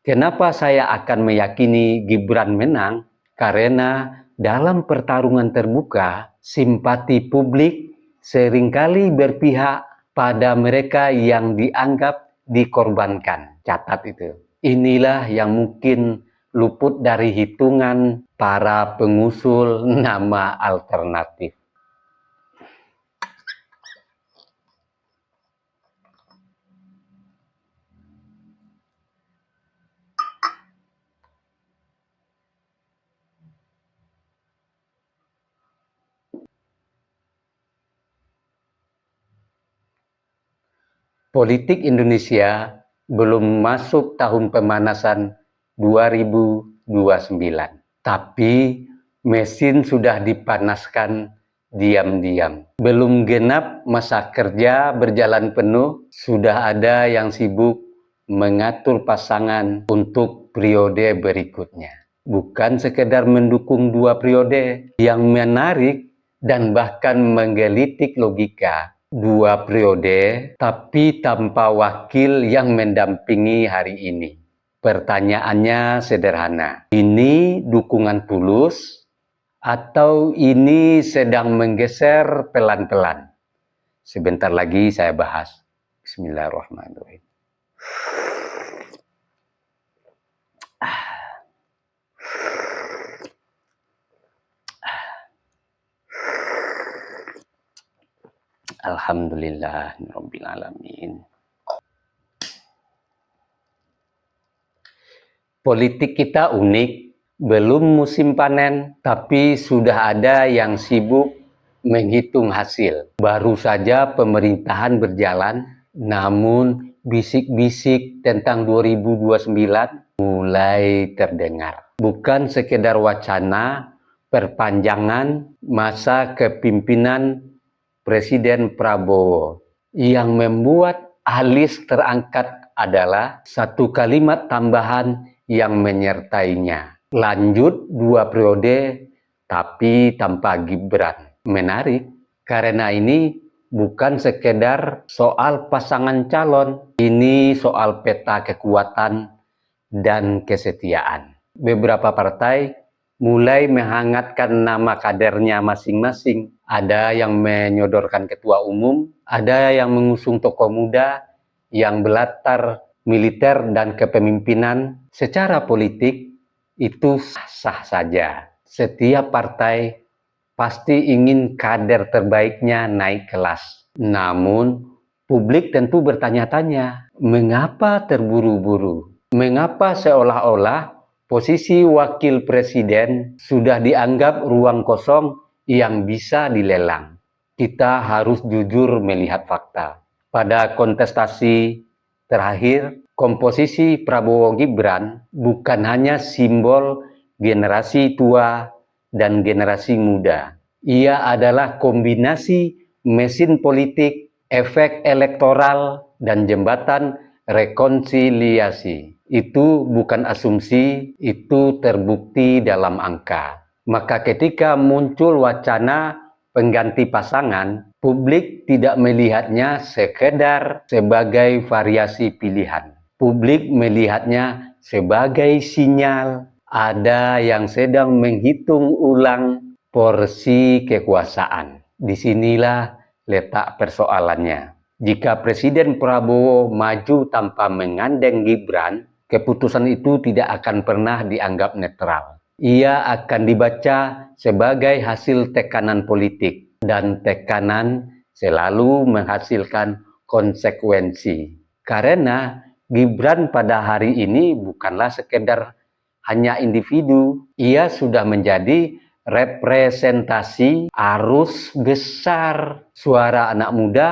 Kenapa saya akan meyakini Gibran menang? Karena dalam pertarungan terbuka, simpati publik seringkali berpihak pada mereka yang dianggap dikorbankan. Catat itu. Inilah yang mungkin luput dari hitungan para pengusul nama alternatif. Politik Indonesia belum masuk tahun pemanasan 2029, tapi mesin sudah dipanaskan diam-diam. Belum genap masa kerja berjalan penuh, sudah ada yang sibuk mengatur pasangan untuk periode berikutnya. Bukan sekedar mendukung 2 periode, yang menarik dan bahkan menggelitik logika 2 periode, tapi tanpa wakil yang mendampingi hari ini. Pertanyaannya sederhana, ini dukungan tulus atau ini sedang menggeser pelan-pelan? Sebentar lagi saya bahas. Bismillahirrahmanirrahim. Alhamdulillahirabbil alamin. Politik kita unik, belum musim panen, tapi sudah ada yang sibuk menghitung hasil. Baru saja pemerintahan berjalan, namun bisik-bisik tentang 2029 mulai terdengar. Bukan sekedar wacana perpanjangan masa kepemimpinan Presiden Prabowo. Yang membuat alis terangkat adalah satu kalimat tambahan yang menyertainya. Lanjut 2 periode, tapi tanpa Gibran. Menarik, karena ini bukan sekedar soal pasangan calon, ini soal peta kekuatan dan kesetiaan. Beberapa partai mulai menghangatkan nama kadernya masing-masing. Ada yang menyodorkan ketua umum, ada yang mengusung tokoh muda yang berlatar militer dan kepemimpinan. Secara politik itu sah-sah saja. Setiap partai pasti ingin kader terbaiknya naik kelas. Namun publik tentu bertanya-tanya, mengapa terburu-buru? Mengapa seolah-olah posisi wakil presiden sudah dianggap ruang kosong yang bisa dilelang? Kita harus jujur melihat fakta. Pada kontestasi terakhir, komposisi Prabowo Gibran bukan hanya simbol generasi tua dan generasi muda. Ia adalah kombinasi mesin politik, efek elektoral, dan jembatan rekonsiliasi. Itu bukan asumsi, itu terbukti dalam angka. Maka ketika muncul wacana pengganti pasangan, publik tidak melihatnya sekedar sebagai variasi pilihan. Publik melihatnya sebagai sinyal ada yang sedang menghitung ulang porsi kekuasaan. Disinilah letak persoalannya. Jika Presiden Prabowo maju tanpa menggandeng Gibran, keputusan itu tidak akan pernah dianggap netral. Ia akan dibaca sebagai hasil tekanan politik, dan tekanan selalu menghasilkan konsekuensi. Karena Gibran pada hari ini bukanlah sekedar hanya individu, ia sudah menjadi representasi arus besar suara anak muda,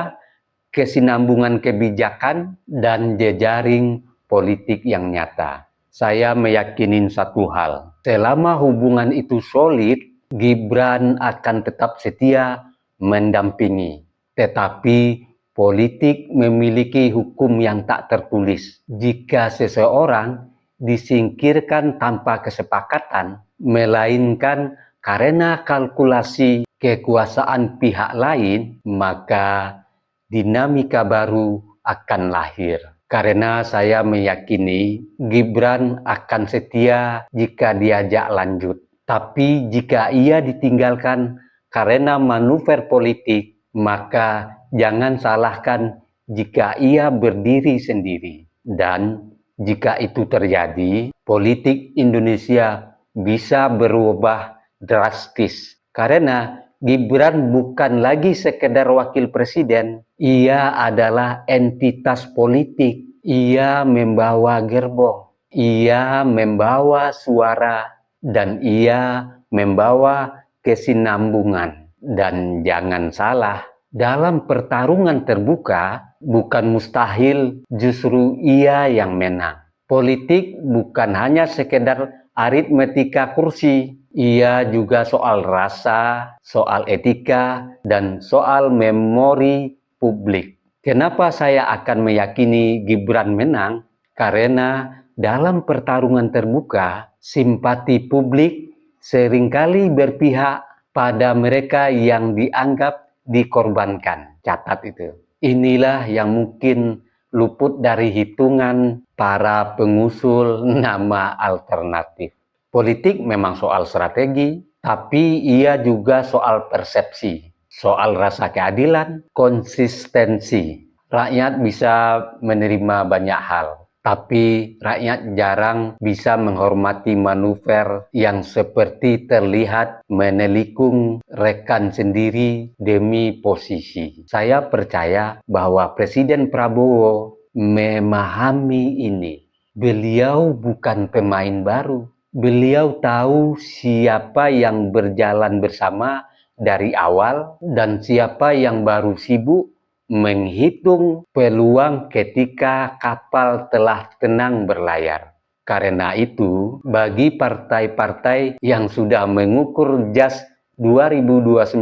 kesinambungan kebijakan, dan jejaring politik yang nyata. Saya meyakini satu hal, selama hubungan itu solid, Gibran akan tetap setia mendampingi. Tetapi politik memiliki hukum yang tak tertulis. Jika seseorang disingkirkan tanpa kesepakatan, melainkan karena kalkulasi kekuasaan pihak lain, maka dinamika baru akan lahir. karena saya meyakini Gibran akan setia jika diajak lanjut. Tapi jika ia ditinggalkan karena manuver politik, maka jangan salahkan jika ia berdiri sendiri. Dan jika itu terjadi, politik Indonesia bisa berubah drastis. Karena Gibran bukan lagi sekedar wakil presiden, ia adalah entitas politik. Ia membawa gerbong, ia membawa suara, dan ia membawa kesinambungan. Dan jangan salah, dalam pertarungan terbuka, bukan mustahil justru ia yang menang. Politik bukan hanya sekedar aritmetika kursi, ia juga soal rasa, soal etika, dan soal memori publik. Kenapa saya akan meyakini Gibran menang? Karena dalam pertarungan terbuka, simpati publik seringkali berpihak pada mereka yang dianggap dikorbankan. Catat itu. Inilah yang mungkin luput dari hitungan para pengusul nama alternatif. Politik memang soal strategi, tapi ia juga soal persepsi, soal rasa keadilan, konsistensi. Rakyat bisa menerima banyak hal, tapi rakyat jarang bisa menghormati manuver yang seperti terlihat menelikung rekan sendiri demi posisi. Saya percaya bahwa Presiden Prabowo memahami ini. Beliau bukan pemain baru. Beliau tahu siapa yang berjalan bersama dari awal dan siapa yang baru sibuk menghitung peluang ketika kapal telah tenang berlayar. Karena itu, bagi partai-partai yang sudah mengukur jas 2029,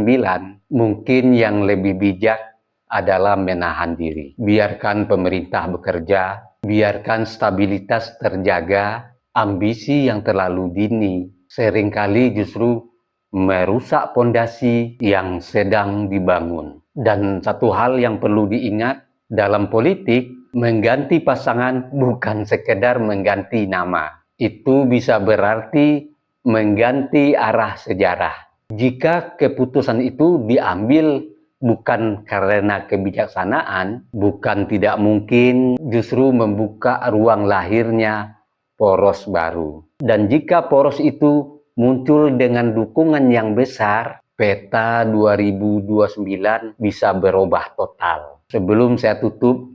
mungkin yang lebih bijak adalah menahan diri. Biarkan pemerintah bekerja, biarkan stabilitas terjaga. Ambisi yang terlalu dini seringkali justru merusak fondasi yang sedang dibangun. Dan satu hal yang perlu diingat dalam politik, mengganti pasangan bukan sekedar mengganti nama. Itu bisa berarti mengganti arah sejarah. Jika keputusan itu diambil bukan karena kebijaksanaan, bukan tidak mungkin justru membuka ruang lahirnya poros baru. Dan jika poros itu muncul dengan dukungan yang besar, peta 2029 bisa berubah total. Sebelum saya tutup,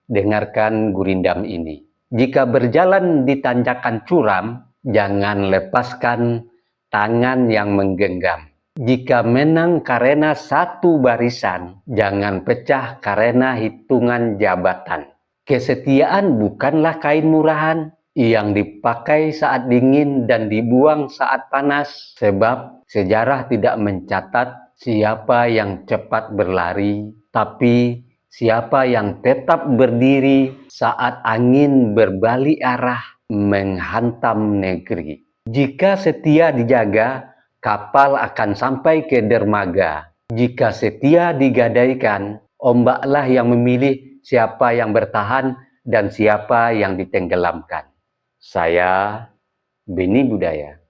dengarkan gurindam ini. Jika berjalan di tanjakan curam, jangan lepaskan tangan yang menggenggam. Jika menang karena satu barisan, jangan pecah karena hitungan jabatan. Kesetiaan bukanlah kain murahan yang dipakai saat dingin dan dibuang saat panas, sebab sejarah tidak mencatat siapa yang cepat berlari, tapi siapa yang tetap berdiri saat angin berbalik arah menghantam negeri. Jika setia dijaga, kapal akan sampai ke dermaga. Jika setia digadaikan, ombaklah yang memilih siapa yang bertahan dan siapa yang ditenggelamkan. Saya Beni Budaya.